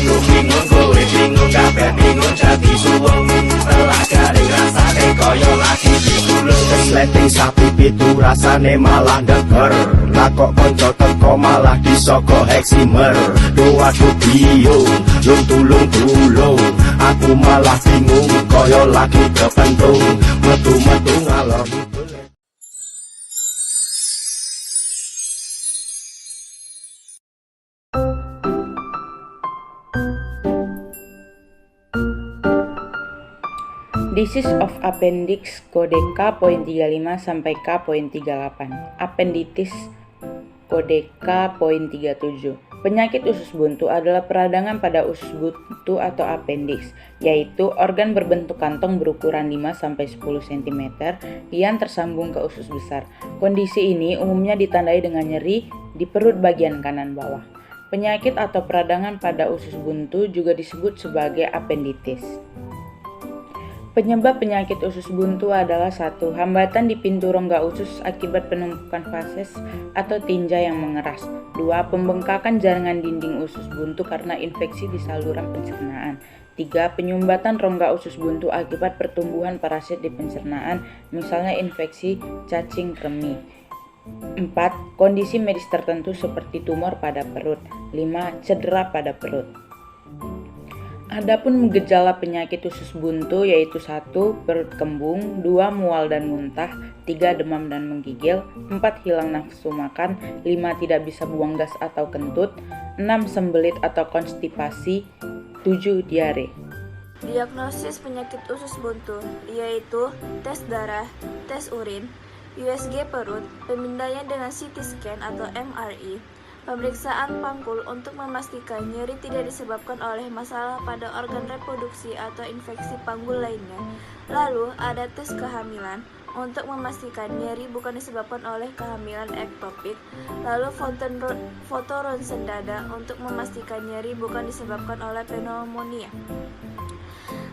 Aku bingung, kowe bingung, kabeh bingung jadi suwung. Telah garing rasane kaya lagi digulung. Kesleting sapi pitu rasane malah ndeger. Lah kok kanca teko malah disoko heksimer. Waduh biung, lung tulung. Aku malah bingung, kaya lagi kepentung. Metu-metu ngalor ngidul. Disease of Appendix kode K.35 sampai K.38. Appendicitis kode K.37. Penyakit usus buntu adalah peradangan pada usus buntu atau appendix, yaitu organ berbentuk kantong berukuran 5 sampai 10 cm yang tersambung ke usus besar. Kondisi ini umumnya ditandai dengan nyeri di perut bagian kanan bawah. Penyakit atau peradangan pada usus buntu juga disebut sebagai appendicitis. Penyebab penyakit usus buntu adalah 1. Hambatan di pintu rongga usus akibat penumpukan fases atau tinja yang mengeras. 2. Pembengkakan jaringan dinding usus buntu karena infeksi di saluran pencernaan. 3. Penyumbatan rongga usus buntu akibat pertumbuhan parasit di pencernaan, misalnya infeksi cacing kremi. 4. Kondisi medis tertentu seperti tumor pada perut. 5. Cedera pada perut. Adapun gejala penyakit usus buntu yaitu 1. Perut kembung, 2. Mual dan muntah, 3. Demam dan menggigil, 4. Hilang nafsu makan, 5. Tidak bisa buang gas atau kentut, 6. Sembelit atau konstipasi, 7. Diare. Diagnosis penyakit usus buntu yaitu tes darah, tes urin, USG perut, pemindaian dengan CT scan atau MRI, pemeriksaan panggul untuk memastikan nyeri tidak disebabkan oleh masalah pada organ reproduksi atau infeksi panggul lainnya. Lalu ada tes kehamilan untuk memastikan nyeri bukan disebabkan oleh kehamilan ektopik. Lalu foto ronsen dada untuk memastikan nyeri bukan disebabkan oleh pneumonia.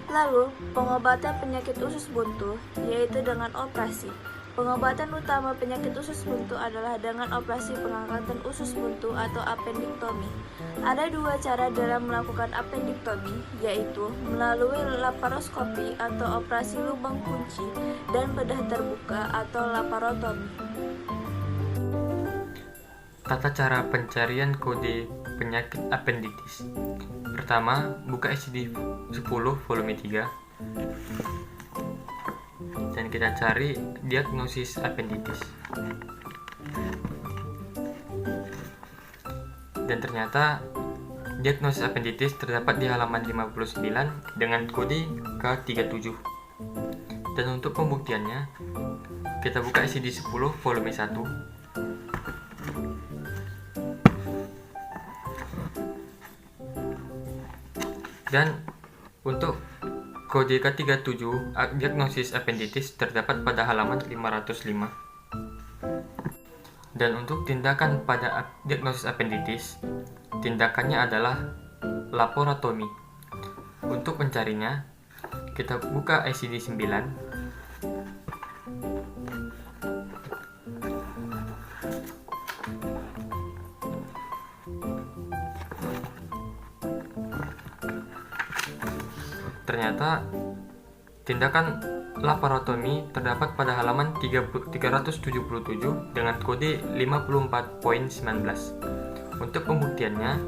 Lalu pengobatan penyakit usus buntu yaitu dengan operasi. Pengobatan utama penyakit usus buntu adalah dengan operasi pengangkatan usus buntu atau appendektomi. Ada 2 cara dalam melakukan appendektomi, yaitu melalui laparoskopi atau operasi lubang kunci dan bedah terbuka atau laparotomi. Tata cara pencarian kode penyakit appendicitis. Pertama, buka ICD-10 volume 3. Dan kita cari diagnosis appendicitis. Dan ternyata diagnosis appendicitis terdapat di halaman 59 dengan kode K37. Dan untuk pembuktiannya, kita buka ICD-10 volume 1. Dan untuk kode K37 diagnosis appendicitis terdapat pada halaman 505. Dan untuk tindakan pada diagnosis appendicitis, tindakannya adalah laparotomi. Untuk mencarinya, kita buka ICD-9. Ternyata tindakan laparotomi terdapat pada halaman 377 dengan kode 54.19. Untuk pembuktiannya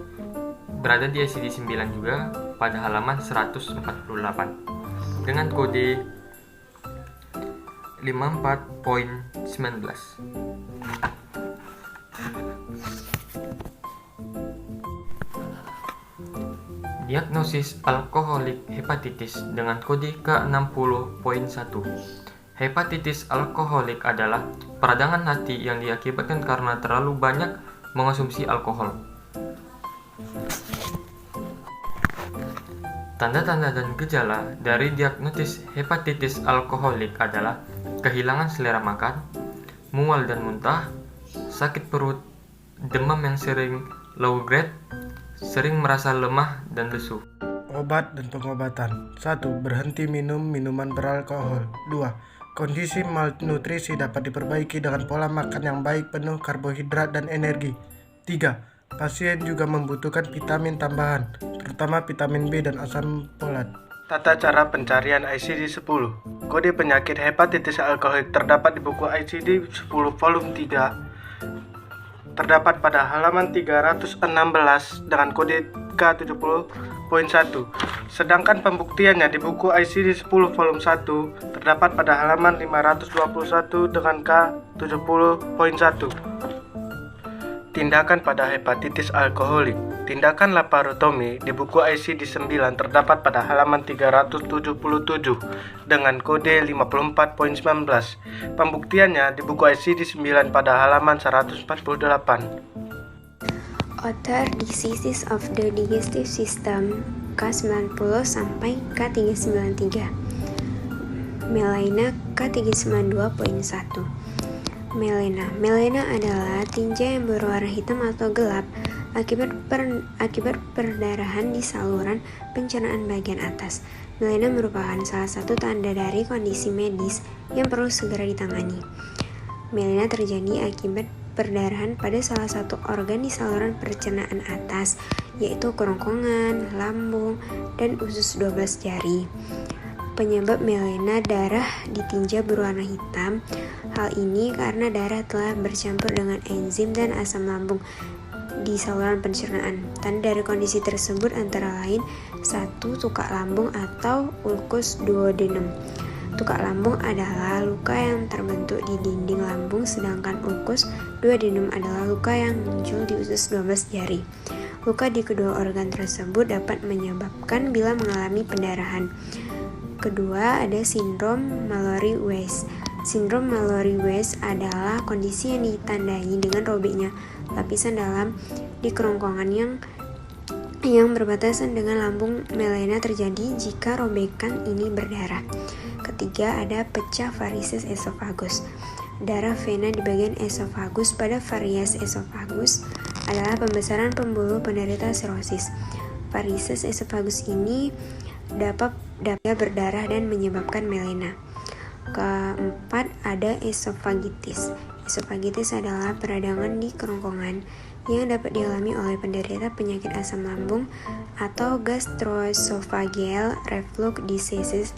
berada di ICD-9 juga pada halaman 148 dengan kode 54.19. Diagnosis alkoholik hepatitis dengan kode K60.1. Hepatitis alkoholik adalah peradangan hati yang diakibatkan karena terlalu banyak mengonsumsi alkohol. Tanda-tanda dan gejala dari diagnosis hepatitis alkoholik adalah kehilangan selera makan, mual dan muntah, sakit perut, demam yang sering low grade, sering merasa lemah dan lesu. Obat dan pengobatan. 1. Berhenti minum minuman beralkohol. 2. Kondisi malnutrisi dapat diperbaiki dengan pola makan yang baik, penuh karbohidrat dan energi. 3. Pasien juga membutuhkan vitamin tambahan, terutama vitamin B dan asam folat. Tata cara pencarian ICD-10. Kode penyakit hepatitis alkoholik terdapat di buku ICD-10 volume 3. Terdapat pada halaman 316 dengan kode K70.1. Sedangkan pembuktiannya di buku ICD-10 volume 1 terdapat pada halaman 521 dengan K70.1. Tindakan pada hepatitis alkoholik. Tindakan laparotomi di buku ICD-9 terdapat pada halaman 377 dengan kode 54.19. Pembuktiannya di buku ICD-9 pada halaman 148. Other diseases of the digestive system K90 sampai K393. Melena K392.1. Melena adalah tinja yang berwarna hitam atau gelap akibat perdarahan di saluran pencernaan bagian atas. Melena merupakan salah satu tanda dari kondisi medis yang perlu segera ditangani. Melena terjadi akibat perdarahan pada salah satu organ di saluran pencernaan atas, yaitu kerongkongan, lambung, dan usus 12 jari. Penyebab melena darah di tinja berwarna hitam. Hal ini karena darah telah bercampur dengan enzim dan asam lambung di saluran pencernaan. Tanda dari kondisi tersebut antara lain 1. Tukak lambung atau ulkus duodenum. Tukak lambung adalah luka yang terbentuk di dinding lambung, sedangkan ulkus duodenum adalah luka yang muncul di usus 12 jari. Luka di kedua organ tersebut dapat menyebabkan bila mengalami pendarahan. Kedua, ada sindrom Mallory-Weiss. Sindrom Mallory-Weiss adalah kondisi yang ditandai dengan robeknya lapisan dalam di kerongkongan yang berbatasan dengan lambung. Melena terjadi jika robekan ini berdarah. Ketiga, ada pecah varises esophagus. Darah vena di bagian esofagus pada varises esophagus adalah pembesaran pembuluh penderita sirosis. Varises esophagus ini dapat berdarah dan menyebabkan melena. Keempat, ada esophagitis. Esophagitis adalah peradangan di kerongkongan yang dapat dialami oleh penderita penyakit asam lambung atau gastroesophageal reflux disease.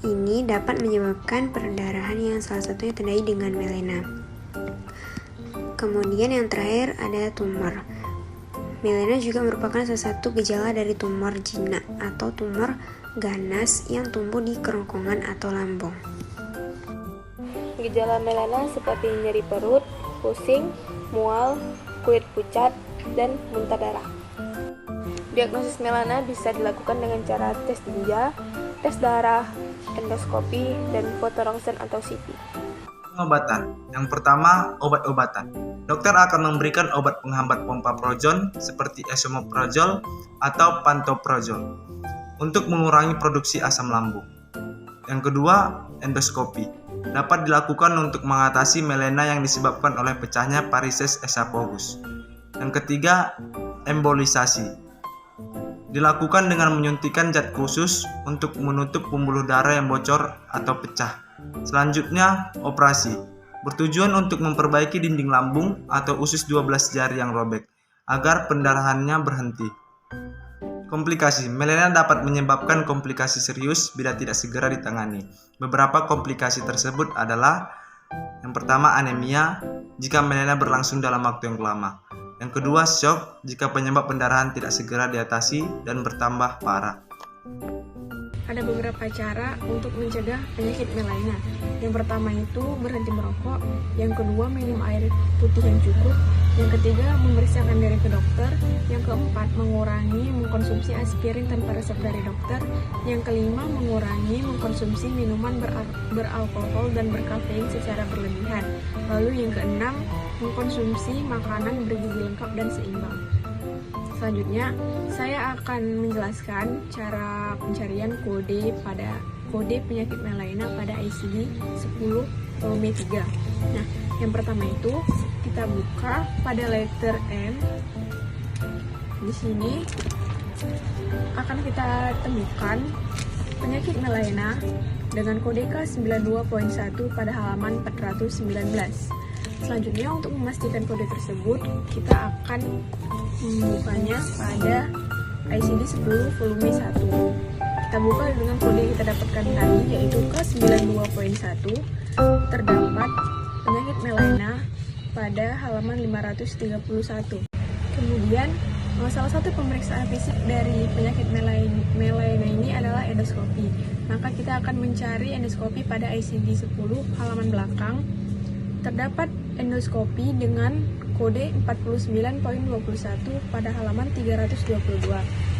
Ini dapat menyebabkan perdarahan yang salah satunya tandai dengan melena. Kemudian yang terakhir ada tumor. Melena juga merupakan salah satu gejala dari tumor jinak atau tumor ganas yang tumbuh di kerongkongan atau lambung. Gejala melena seperti nyeri perut, pusing, mual, kulit pucat, dan muntah darah. Diagnosis melena bisa dilakukan dengan cara tes tinja, tes darah, endoskopi, dan foto rongsen atau CT. Pengobatan. Yang pertama, obat-obatan. Dokter akan memberikan obat penghambat pompa projon seperti esomeprazol atau pantoprazol untuk mengurangi produksi asam lambung. Yang kedua, endoskopi. Dapat dilakukan untuk mengatasi melena yang disebabkan oleh pecahnya varises esophagus. Yang ketiga, embolisasi. Dilakukan dengan menyuntikkan zat khusus untuk menutup pembuluh darah yang bocor atau pecah. Selanjutnya, operasi. Bertujuan untuk memperbaiki dinding lambung atau usus 12 jari yang robek agar pendarahannya berhenti. Komplikasi. Melena dapat menyebabkan komplikasi serius bila tidak segera ditangani. Beberapa komplikasi tersebut adalah: yang pertama, anemia jika melena berlangsung dalam waktu yang lama. Yang kedua, shock jika penyebab pendarahan tidak segera diatasi dan bertambah parah. Ada beberapa cara untuk mencegah penyakit melena. Yang pertama itu berhenti merokok, yang kedua minum air putih yang cukup, yang ketiga memeriksakan diri ke dokter, yang keempat mengurangi mengkonsumsi aspirin tanpa resep dari dokter, yang kelima mengurangi mengkonsumsi minuman beralkohol dan berkafein secara berlebihan, lalu yang keenam mengkonsumsi makanan bergizi lengkap dan seimbang. Selanjutnya, saya akan menjelaskan cara pencarian kode penyakit melena pada ICD-10 volume 3. Nah, yang pertama itu kita buka pada letter M. Di sini akan kita temukan penyakit melena dengan kode K92.1 pada halaman 419. Selanjutnya, untuk memastikan kode tersebut, kita akan membukanya pada ICD 10 volume 1. Kita buka dengan kode yang kita dapatkan tadi, yaitu K92.1. Terdapat penyakit melanina pada halaman 531. Kemudian, salah satu pemeriksaan fisik dari penyakit melanina ini adalah endoskopi. Maka kita akan mencari endoskopi pada ICD 10 halaman belakang. Terdapat endoskopi dengan kode 49.21 pada halaman 322.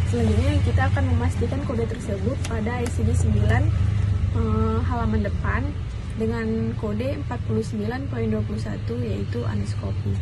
Selanjutnya kita akan memastikan kode tersebut pada ICD 9 halaman depan dengan kode 49.21 yaitu endoskopi.